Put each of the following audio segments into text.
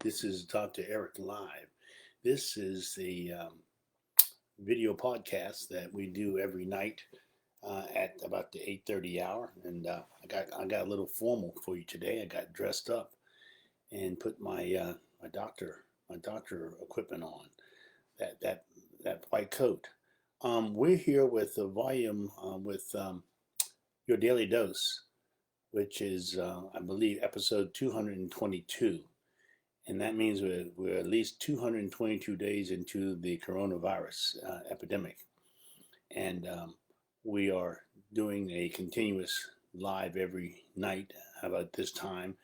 This is Dr. Eric Live. This is the video podcast that we do every night at about the 8:30 hour, and I got a little formal for you today. I got dressed up and put my doctor equipment on, that white coat. We're here with the volume with your daily dose, which is I believe episode 222. And that means we're at least 222 days into the coronavirus epidemic. And we are doing a continuous live every night about this time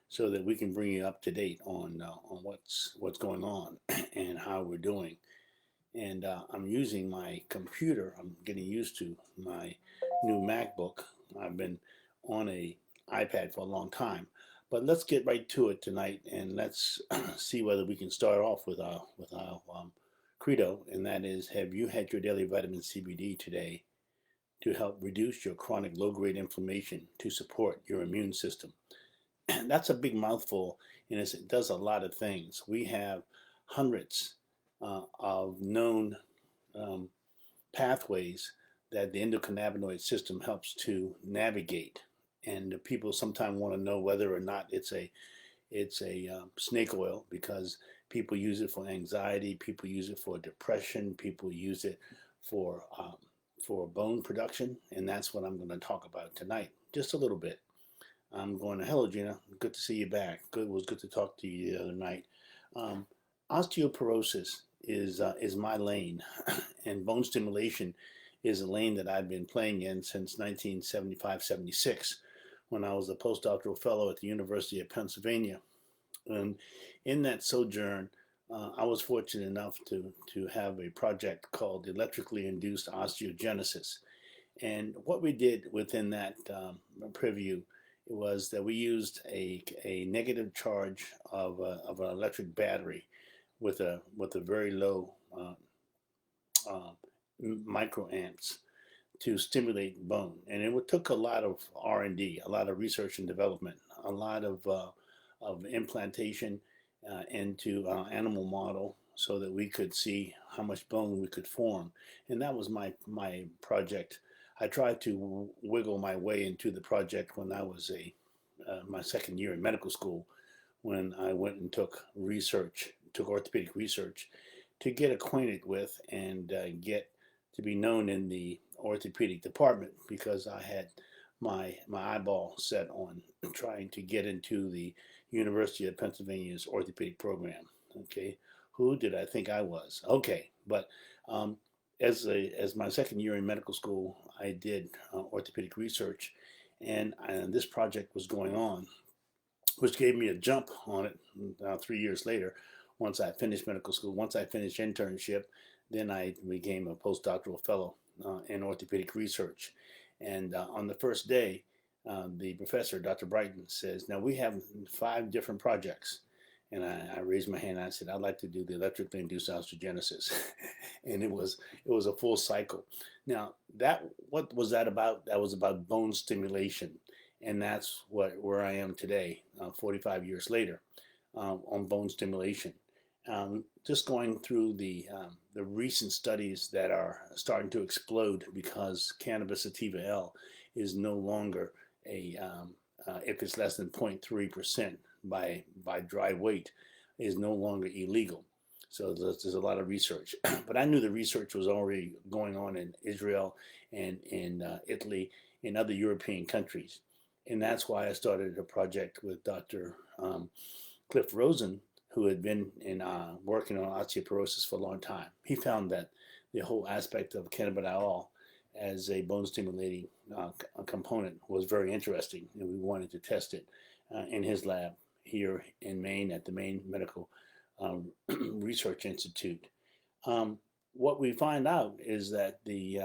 so that we can bring you up to date on what's going on and how we're doing. And I'm using my computer. I'm getting used to my new MacBook. I've been on a iPad for a long time. But let's get right to it tonight, and let's see whether we can start off with our credo, and that is: have you had your daily vitamin CBD today to help reduce your chronic low-grade inflammation to support your immune system? That's a big mouthful, and it does a lot of things. We have hundreds of known pathways that the endocannabinoid system helps to navigate. And people sometimes want to know whether or not it's a snake oil, because people use it for anxiety, people use it for depression, people use it for bone production, and that's what I'm going to talk about tonight, just a little bit. I'm going to hello Gina, good to see you back. It was good to talk to you the other night. Osteoporosis is my lane, and bone stimulation is a lane that I've been playing in since 1975-76. When I was a postdoctoral fellow at the University of Pennsylvania. And in that sojourn, I was fortunate enough to have a project called electrically induced osteogenesis. And what we did within that preview was that we used a negative charge of an electric battery with a very low microamps to stimulate bone. And it took a lot of R&D, a lot of research and development, a lot of implantation into animal model so that we could see how much bone we could form. And that was my project. I tried to wiggle my way into the project when I was my second year in medical school, when I went and took orthopedic research to get acquainted with and get to be known in the orthopedic department, because I had my eyeball set on trying to get into the University of Pennsylvania's orthopedic program. Okay, who did I think I was? Okay, but as my second year in medical school, I did orthopedic research, and this project was going on, which gave me a jump on it 3 years later. Once I finished medical school, once I finished internship, then I became a postdoctoral fellow in orthopedic research. And on the first day, the professor, Dr. Brighton, says, now we have 5 different projects. And I raised my hand and I said, I'd like to do the electrically induced osteogenesis. And it was a full cycle. Now, what was that about? That was about bone stimulation. And that's where I am today, 45 years later, on bone stimulation. Just going through the recent studies that are starting to explode, because cannabis sativa L is no longer if it's less than 0.3% by dry weight, is no longer illegal. So there's a lot of research. But I knew the research was already going on in Israel and in Italy and other European countries. And that's why I started a project with Dr. Cliff Rosen, who had been working on osteoporosis for a long time. He found that the whole aspect of cannabidiol as a bone stimulating component was very interesting, and we wanted to test it in his lab here in Maine at the Maine Medical Research Institute. What we find out is that the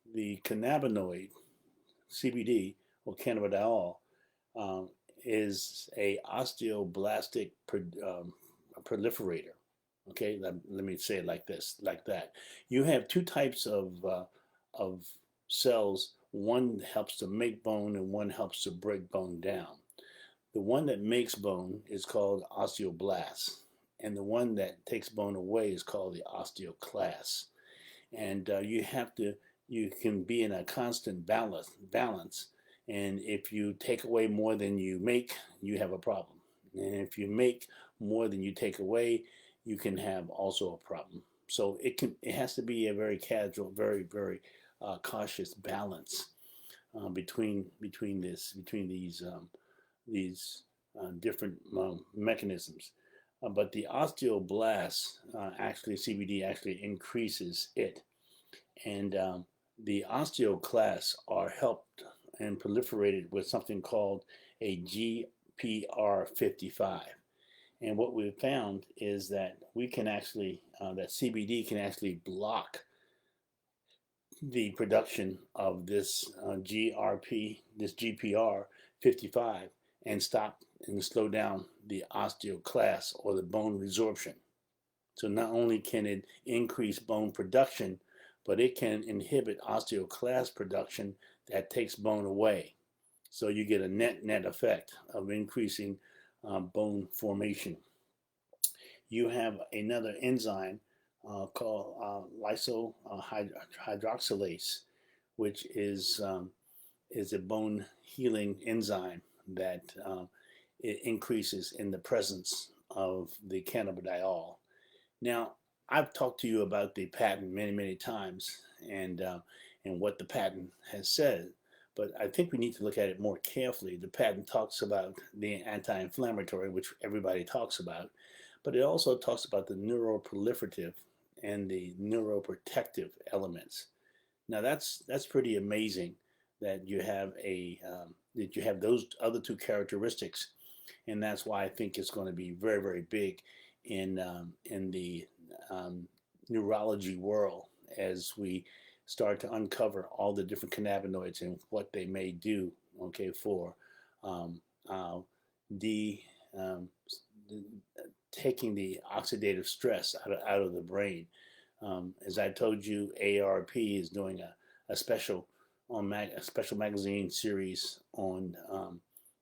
cannabinoid, CBD, or cannabidiol, is a osteoblastic proliferator. Okay, let me say it like that. You have 2 types of cells. One helps to make bone, and one helps to break bone down. The one that makes bone is called osteoblast, and the one that takes bone away is called the osteoclast. And you can be in a constant balance. And if you take away more than you make, you have a problem. And if you make more than you take away, you can have also a problem. So it has to be a very casual, very cautious balance between these different mechanisms. But the osteoblast, actually CBD actually increases it, and the osteoclasts are helped and proliferated with something called a GPR55. And what we've found is that we can actually, that CBD can actually block the production of this this GPR 55, and stop and slow down the osteoclast or the bone resorption. So not only can it increase bone production, but it can inhibit osteoclast production that takes bone away. So you get a net effect of increasing bone formation. You have another enzyme called lysohydroxylase, which is a bone healing enzyme that it increases in the presence of the cannabidiol. Now, I've talked to you about the patent many times, and what the patent has said, but I think we need to look at it more carefully. The patent talks about the anti-inflammatory, which everybody talks about, but it also talks about the neuroproliferative and the neuroprotective elements. Now that's pretty amazing that you have those other two characteristics, and that's why I think it's going to be very big in the neurology world as we start to uncover all the different cannabinoids and what they may do. Okay, for um, uh, the um, taking the oxidative stress out of the brain. As I told you, AARP is doing a special a special magazine series on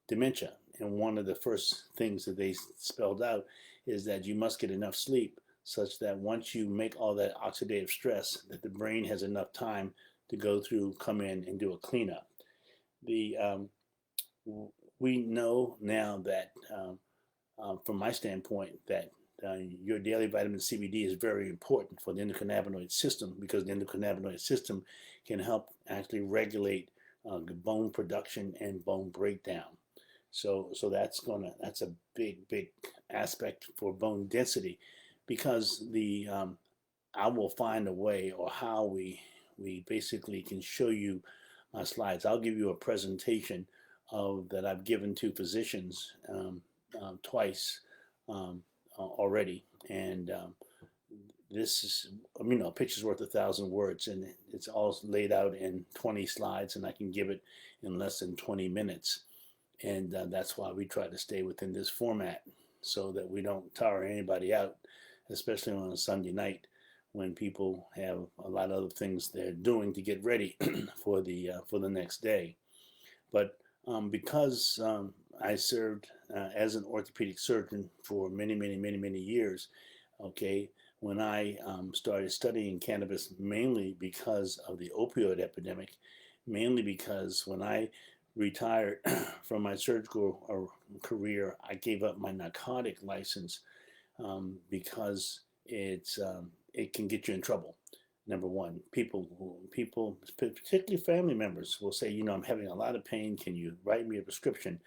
dementia, and one of the first things that they spelled out is that you must get enough sleep, such that once you make all that oxidative stress, that the brain has enough time to go through, come in, and do a cleanup. The We know now that from my standpoint, that your daily vitamin CBD is very important for the endocannabinoid system, because the endocannabinoid system can help actually regulate bone production and bone breakdown. So that's a big aspect for bone density, because I will find a way, or how we basically can show you my slides. I'll give you a presentation that I've given to physicians twice already, and this is, a picture's worth 1,000 words, and it's all laid out in 20 slides, and I can give it in less than 20 minutes. And that's why we try to stay within this format, so that we don't tire anybody out, especially on a Sunday night when people have a lot of other things they're doing to get ready for the next day. But because I served as an orthopedic surgeon for many years, okay, when I started studying cannabis, mainly because of the opioid epidemic, mainly because when I retired from my surgical career, I gave up my narcotic license, because it can get you in trouble. Number one, people, particularly family members, will say, I'm having a lot of pain. Can you write me a prescription?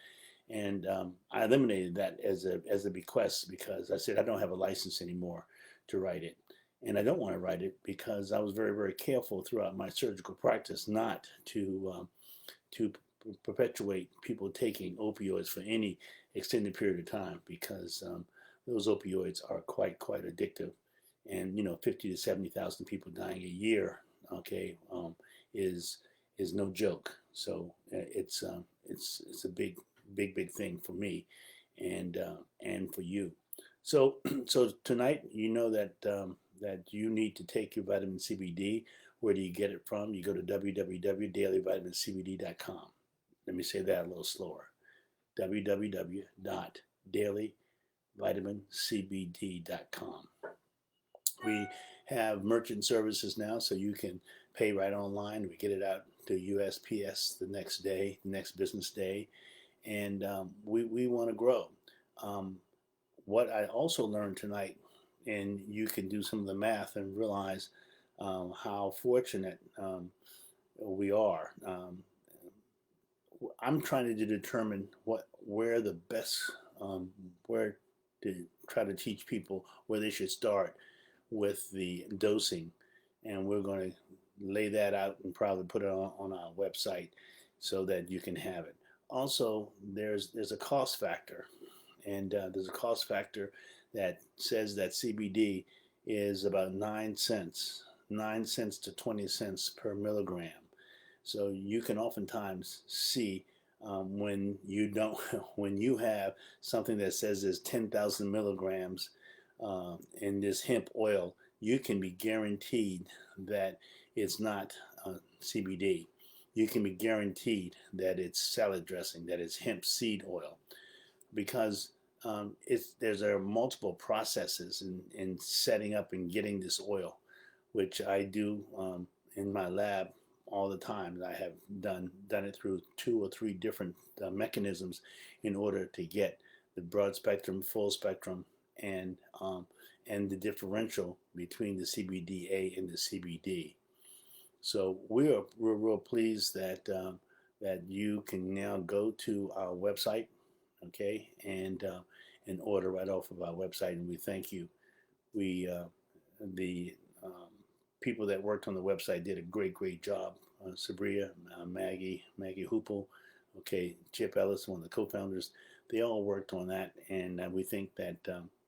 And I eliminated that as a bequest, because I said I don't have a license anymore to write it, and I don't want to write it because I was very careful throughout my surgical practice not to perpetuate people taking opioids for any extended period of time, because those opioids are quite addictive, and 50 to 70,000 people dying a year, okay, is no joke. So it's a big thing for me, and for you. So so tonight, that you need to take your vitamin CBD. Where do you get it from? You go to www.dailyvitamincbd.com. Let me say that a little slower. www.dailyvitamincbd.com. We have merchant services now, so you can pay right online. We get it out to USPS the next day, the next business day, and we want to grow. Um, what I also learned tonight, and you can do some of the math and realize how fortunate we are. I'm trying to determine where the best, where to try to teach people where they should start with the dosing, and we're going to lay that out and probably put it on our website so that you can have it. Also, there's a cost factor, and there's a cost factor that says that CBD is about 9 cents, 9 cents to 20 cents per milligram. So you can oftentimes see when you don't, when you have something that says there's 10,000 milligrams in this hemp oil, you can be guaranteed that it's not CBD. You can be guaranteed that it's salad dressing, that it's hemp seed oil, because there are multiple processes in setting up and getting this oil, which I do in my lab all the time. I have done it through 2 or 3 different mechanisms in order to get the broad spectrum, full spectrum, and the differential between the CBDA and the CBD. So we're real pleased that that you can now go to our website, okay, and order right off of our website, and we thank you. We the people that worked on the website did a great job. Sabria, Maggie Hoople, okay, Chip Ellis, one of the co-founders, they all worked on that, and we think that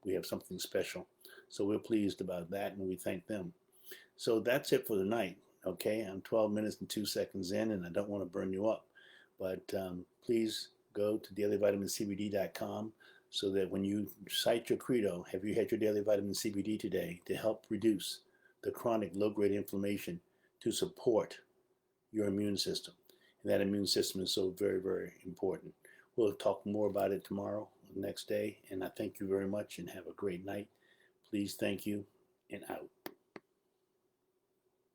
we have something special. So we're pleased about that, and we thank them. So that's it for tonight. Okay, I'm 12 minutes and 2 seconds in, and I don't want to burn you up, but please go to dailyvitamincbd.com so that when you cite your credo, have you had your daily vitamin CBD today, to help reduce the chronic low-grade inflammation to support your immune system. And that immune system is so very important. We'll talk more about it tomorrow, next day, and I thank you very much and have a great night. Please, thank you, and out.